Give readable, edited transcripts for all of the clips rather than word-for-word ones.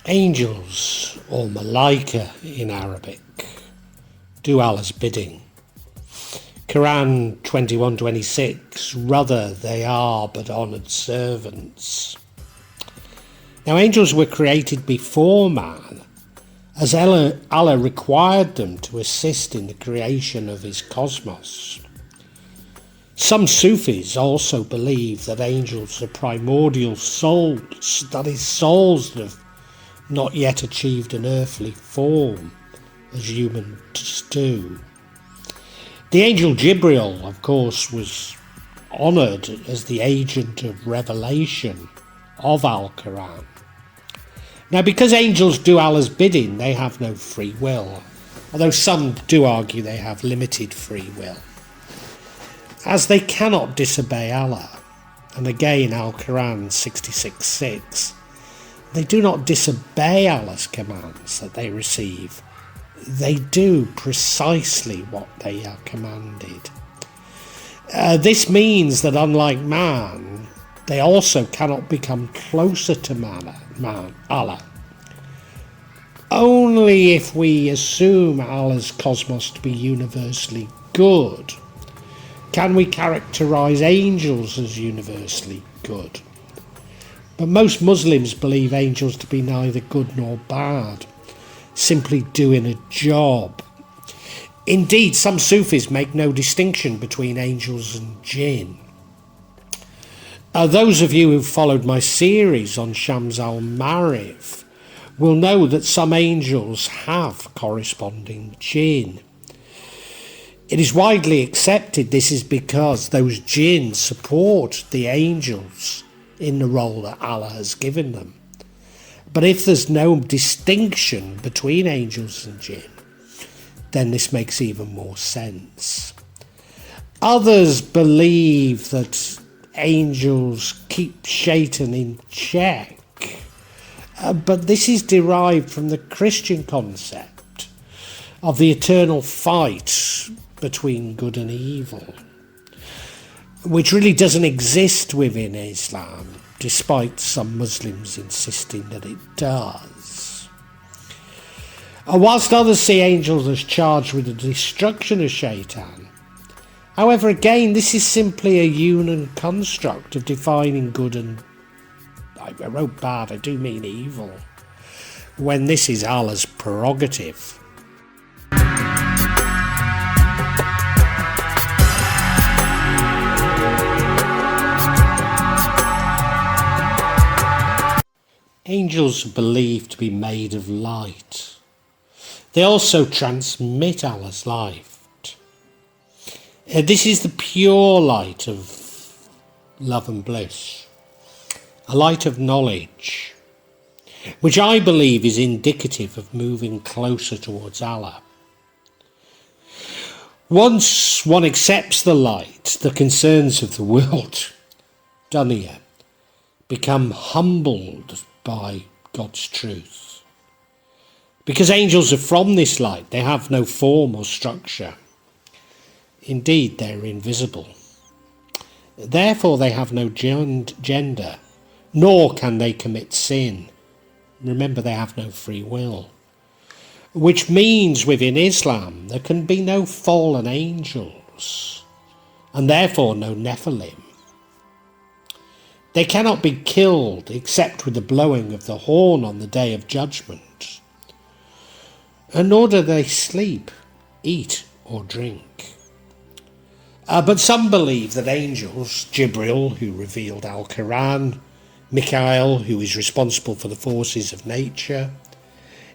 Angels, or Malaika in Arabic, do Allah's bidding. Quran 21:26, rather they are but honoured servants. Now angels were created before man, as Allah required them to assist in the creation of his cosmos. Some Sufis also believe that angels are primordial souls, that is, souls that have not yet achieved an earthly form, as humans do. The angel Jibril, of course, was honoured as the agent of revelation of Al-Quran. Now, because angels do Allah's bidding, they have no free will, although some do argue they have limited free will, as they cannot disobey Allah. And again, Al-Quran 66:6, they do not disobey Allah's commands that they receive. They do precisely what they are commanded. This means that unlike man, they also cannot become closer to Allah. Only if we assume Allah's cosmos to be universally good can we characterize angels as universally good. But most Muslims believe angels to be neither good nor bad, simply doing a job. Indeed, some Sufis make no distinction between angels and jinn. Those of you who've followed my series on Shams al-Marif will know that some angels have corresponding jinn. It is widely accepted this is because those jinn support the angels in the role that Allah has given them. But if there's no distinction between angels and jinn, then this makes even more sense. Others believe that angels keep Shaitan in check, but this is derived from the Christian concept of the eternal fight between good and evil, which really doesn't exist within Islam, despite some Muslims insisting that it does. Whilst others see angels as charged with the destruction of Shaitan, however, again, this is simply a human construct of defining good and, I wrote bad, I do mean evil, when this is Allah's prerogative. Angels are believed to be made of light. They also transmit Allah's light. This is the pure light of love and bliss, a light of knowledge, which I believe is indicative of moving closer towards Allah. Once one accepts the light, the concerns of the world, dunya, become humbled by God's truth. Because angels are from this light, they have no form or structure. Indeed, they are invisible. Therefore, they have no gender, nor can they commit sin. Remember, they have no free will. Which means within Islam, there can be no fallen angels, and therefore no Nephilim. They cannot be killed except with the blowing of the horn on the day of judgment. And nor do they sleep, eat or drink. But some believe that angels, Jibril, who revealed Al-Quran, Mikael, who is responsible for the forces of nature,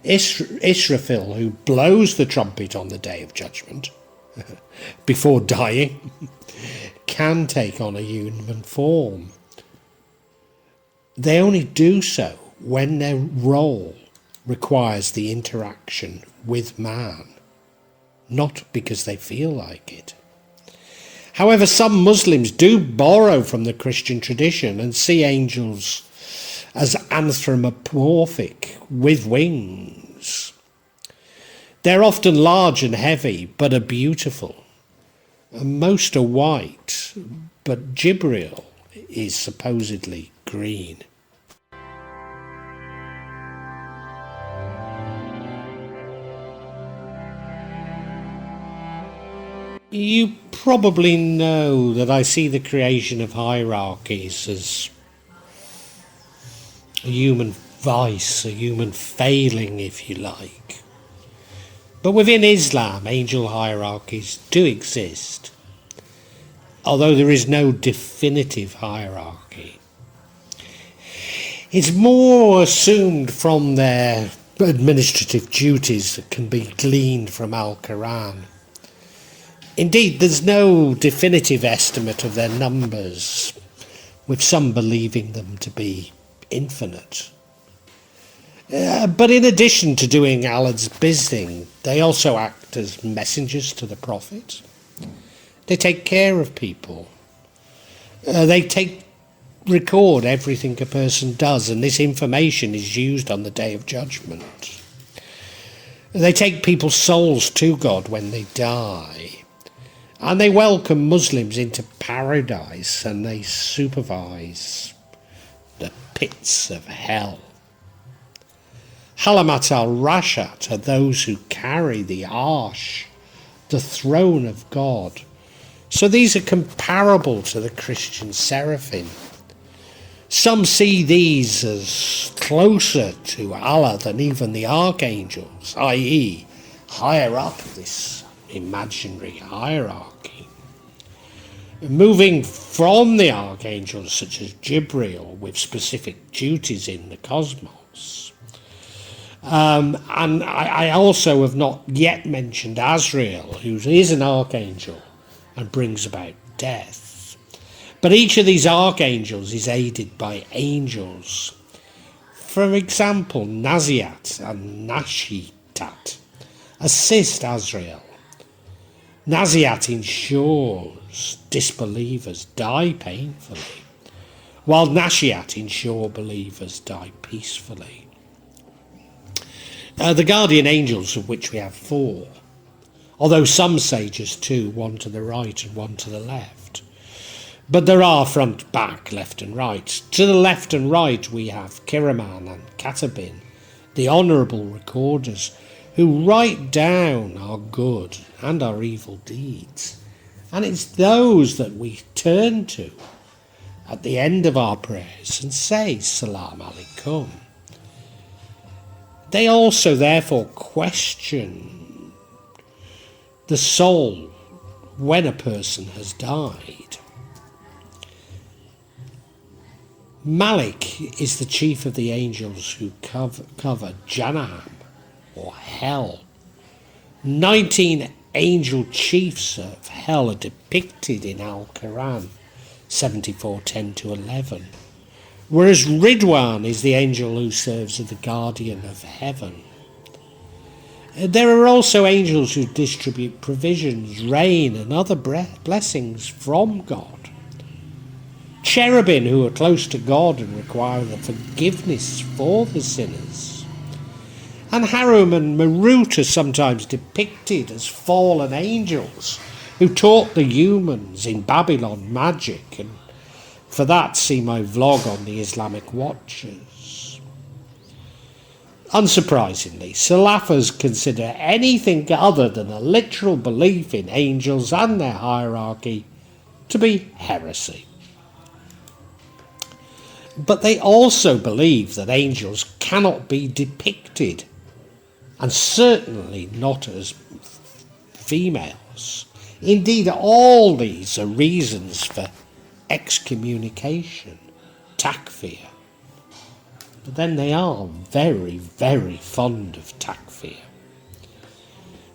Israfil, who blows the trumpet on the day of judgment, before dying, can take on a human form. They only do so when their role requires the interaction with man, not because they feel like it. However, some Muslims do borrow from the Christian tradition and see angels as anthropomorphic with wings. They're often large and heavy, but are beautiful. And most are white, but Jibril is supposedly green. You probably know that I see the creation of hierarchies as a human vice, a human failing, if you like. But within Islam, angel hierarchies do exist, although there is no definitive hierarchy. It's more assumed from their administrative duties that can be gleaned from Al-Quran. Indeed, there's no definitive estimate of their numbers, with some believing them to be infinite. But in addition to doing Allah's bidding, they also act as messengers to the Prophet. They take care of people. They record everything a person does, and this information is used on the Day of Judgment. They take people's souls to God when they die. And they welcome Muslims into paradise, and they supervise the pits of hell. Halamat al-Rashat are those who carry the Arsh, the throne of God. So these are comparable to the Christian seraphim. Some see these as closer to Allah than even the archangels, i.e. higher up this imaginary hierarchy. Moving from the archangels such as Jibreel with specific duties in the cosmos. And I also have not yet mentioned Azrael, who is an archangel and brings about death. But each of these archangels is aided by angels. For example, Naziat and Nashitat assist Azrael. Naziat ensures disbelievers die painfully, while Nashiat ensures believers die peacefully. The guardian angels, of which we have 4, although some say just 2, one to the right and one to the left. But there are front, back, left and right. To the left and right we have Kiraman and Katabin, the honourable recorders, who write down our good and our evil deeds. And it's those that we turn to at the end of our prayers and say Salam Alaikum. They also therefore question the soul when a person has died. Malik is the chief of the angels who cover Jahannam, or hell. 19 angel chiefs of hell are depicted in Al-Quran 74:10-11, whereas Ridwan is the angel who serves as the guardian of heaven. There are also angels who distribute provisions, rain and other blessings from God. Cherubim who are close to God and require the forgiveness for the sinners. And Harun and Marut are sometimes depicted as fallen angels who taught the humans in Babylon magic, and for that see my vlog on the Islamic Watchers. Unsurprisingly, Salafis consider anything other than a literal belief in angels and their hierarchy to be heresy. But they also believe that angels cannot be depicted, and certainly not as females. Indeed, all these are reasons for excommunication, takfir. But then they are very, very fond of takfir.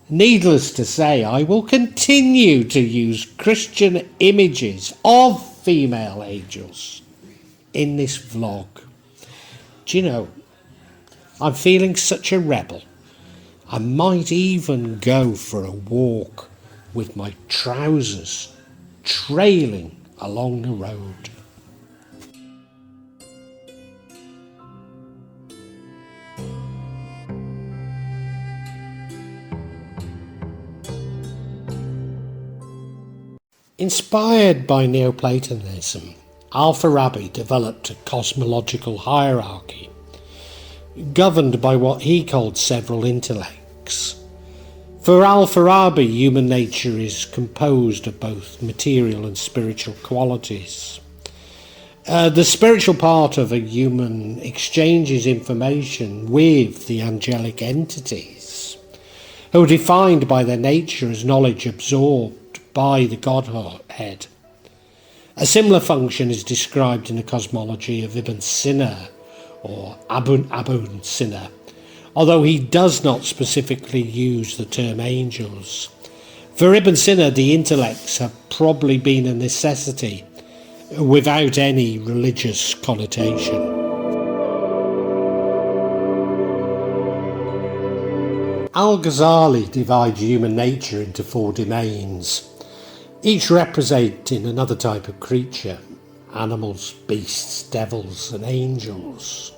Needless to say, I will continue to use Christian images of female angels in this vlog. Do you know, I'm feeling such a rebel. I might even go for a walk with my trousers trailing along the road. Inspired by Neoplatonism, Al-Farabi developed a cosmological hierarchy, governed by what he called several intellects. For Al-Farabi, human nature is composed of both material and spiritual qualities. The spiritual part of a human exchanges information with the angelic entities, who are defined by their nature as knowledge absorbed by the Godhead. A similar function is described in the cosmology of Ibn Sina, or Abun Sina, although he does not specifically use the term angels. For Ibn Sina, the intellects have probably been a necessity without any religious connotation. Al-Ghazali divides human nature into 4 domains, each representing another type of creature: animals, beasts, devils, and angels.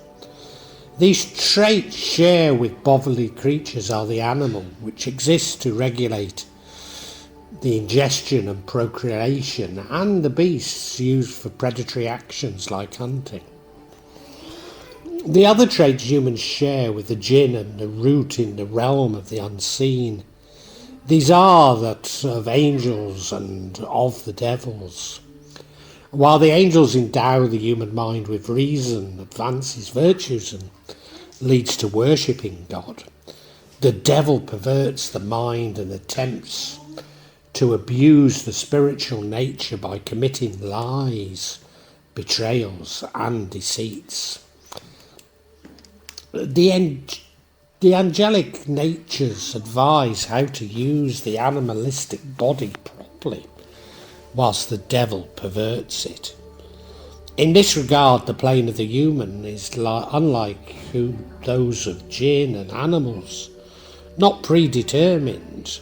These traits shared with bodily creatures are the animal, which exists to regulate the ingestion and procreation, and the beasts used for predatory actions like hunting. The other traits humans share with the jinn and the root in the realm of the unseen. These are that of angels and of the devils. While the angels endow the human mind with reason, advances virtues, and leads to worshipping God, the devil perverts the mind and attempts to abuse the spiritual nature by committing lies, betrayals, and deceits. The angelic natures advise how to use the animalistic body properly, whilst the devil perverts it. In this regard, the plane of the human is unlike those of jinn and animals, not predetermined.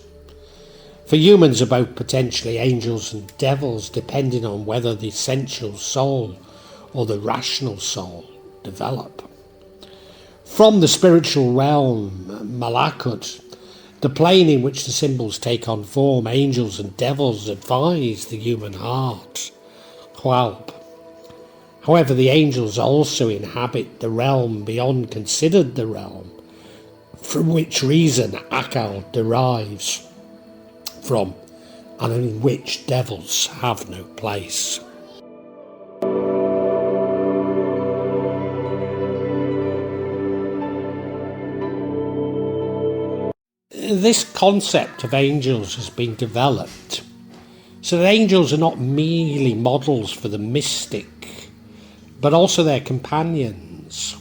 For humans are both potentially angels and devils, depending on whether the essential soul or the rational soul develop. From the spiritual realm, Malakut, the plane in which the symbols take on form, angels and devils advise the human heart, Qalb. However, the angels also inhabit the realm beyond considered the realm, from which reason Akal derives from, and in which devils have no place. This concept of angels has been developed so that angels are not merely models for the mystic, but also their companions.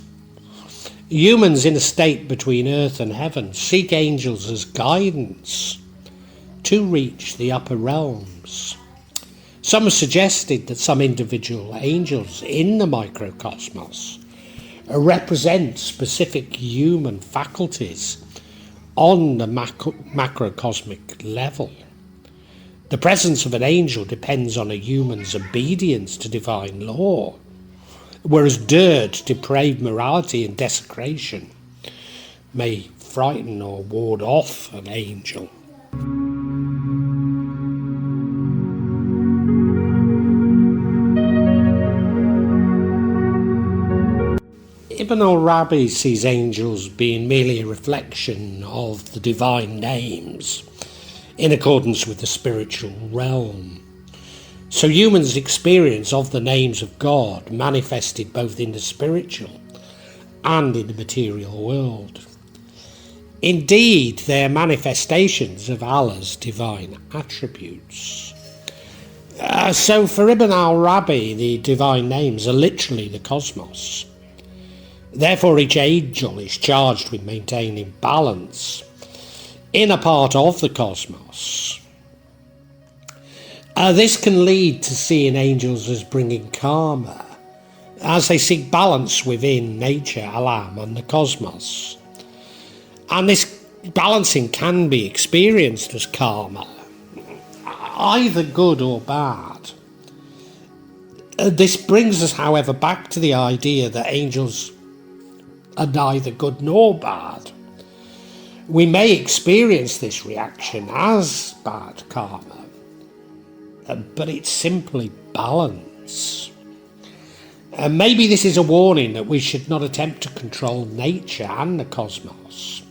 Humans in a state between earth and heaven seek angels as guidance to reach the upper realms. Some have suggested that some individual angels in the microcosmos represent specific human faculties on the macrocosmic level. The presence of an angel depends on a human's obedience to divine law, whereas dirt, depraved morality and desecration may frighten or ward off an angel. Ibn al-Arabi sees angels being merely a reflection of the divine names in accordance with the spiritual realm. So humans' experience of the names of God manifested both in the spiritual and in the material world. Indeed, they are manifestations of Allah's divine attributes. So for Ibn al-Arabi, the divine names are literally the cosmos. Therefore, each angel is charged with maintaining balance in a part of the cosmos. This can lead to seeing angels as bringing karma, as they seek balance within nature, Alam, and the cosmos. And this balancing can be experienced as karma, either good or bad. This brings us, however, back to the idea that angels are neither good nor bad. We may experience this reaction as bad karma, but it's simply balance. And maybe this is a warning that we should not attempt to control nature and the cosmos,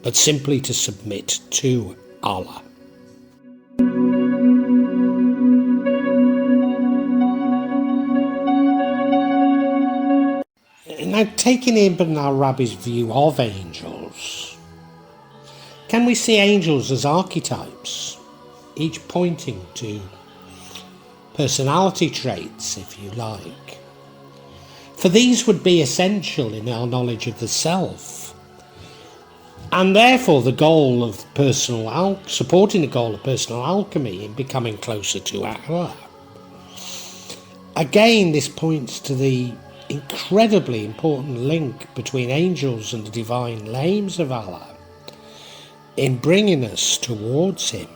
but simply to submit to Allah. Now, taking Ibn Arabi's view of angels, can we see angels as archetypes, each pointing to personality traits, if you like? For these would be essential in our knowledge of the self, and therefore the goal of supporting the goal of personal alchemy in becoming closer to Allah. Again, this points to the incredibly important link between angels and the divine names of Allah in bringing us towards Him.